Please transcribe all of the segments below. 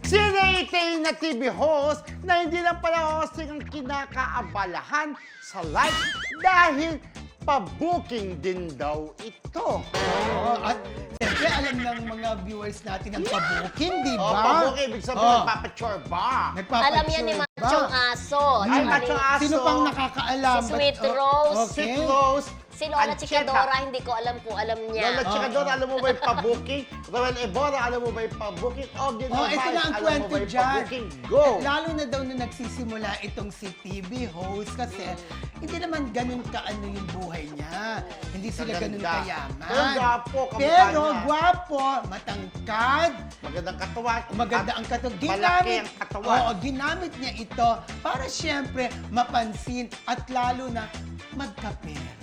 Si Ray na TV host na hindi lang pala hosting ang kinakaabalahan sa live dahil pa-booking din daw ito. Oo, at siyempre alam ng mga viewers natin ang pa-booking, di ba? Pa-booking, ibig sabihin nagpapachorba. Nagpapachorba. Alam yan ni Machong Aso. Ay, Machong Aso. Sino pang nakakaalam? Si Sweet But, Rose. okay. Sweet Rose. Si Lola Ancheta. Chikadora, hindi ko alam kung alam niya. Lola Chikadora, alam mo ba yung pa-booking? Roel Ebora, alam mo ba yung pa-booking? Ito na ang alam mo kwento ba yung dyan. pa-booking? Go! Lalo na daw na nagsisimula itong si TV host kasi hindi naman ganun kaano yung buhay niya. Hindi sila ganun Maganda. kayaman. Pero gwapo, kamukha Pero niya. gwapo, matangkad, Magandang katawan. maganda At ang katawan. malaki ang katawan. Oo, ginamit niya ito para siyempre mapansin at lalo na magkapera.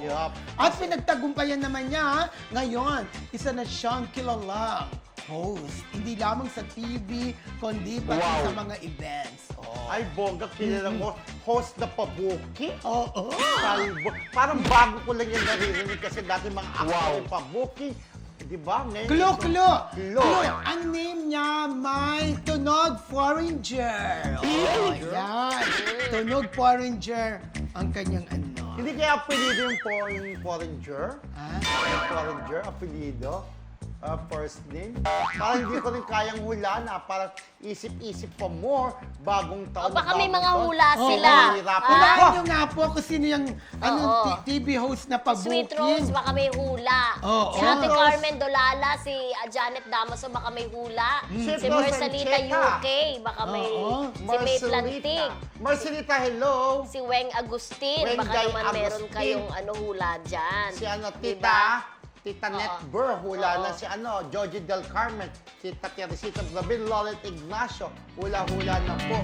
Yup. At pinagtagumpayan naman niya, ngayon, isa na siyang kilalang host. Hindi lamang sa TV, kundi pati Wow. sa mga events. Ay, bongga, kilala mo, host na pa-booking? Oo. Kalbo. Parang bago ko lang yung naririnig kasi dati mga actor yung pa-booking. Di ba? Ngayon, Klo. Ang name niya, may Tunog Foreigner. Oh, yan. Tunog Foreigner ang kanyang ano. Hindi kaya apelido yung foreigner? Ha? Yung foreigner, apelido? First name? Parang hindi ko rin kayang hula na. Parang isip-isip pa more bagong taon. O baka may bagong mga taon. hula Oo, sila. mahirap. Ah, Hulaan niyo nga po kung sino yung Oo. TV host na pa-booking. Sweet Rose, baka may hula. Oo. Si Ate Rose. Carmen Dolala, si Janet Damaso, baka may hula. Sweet Si Rose Marcelita Ancheta. UK, baka may... Oo. Si May Plantig. Marcelita, hello. Si Weng Agustin, Weng baka Day naman meron Agustin. kayong hula dyan. Si ano, Diba? Tita Oo. Netber, hula Oo. na si ano, Joji Del Carmen, Tita Teresita Brabil, Lolet Ignacio, hula-hula na po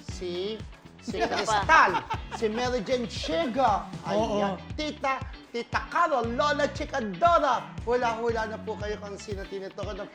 si Sino pa? Cristal, si Mary Jane Chiga, ayan, Oo. Tita Carol, Lola Chikadora, hula-hula na po kayo kung sino tinito ko.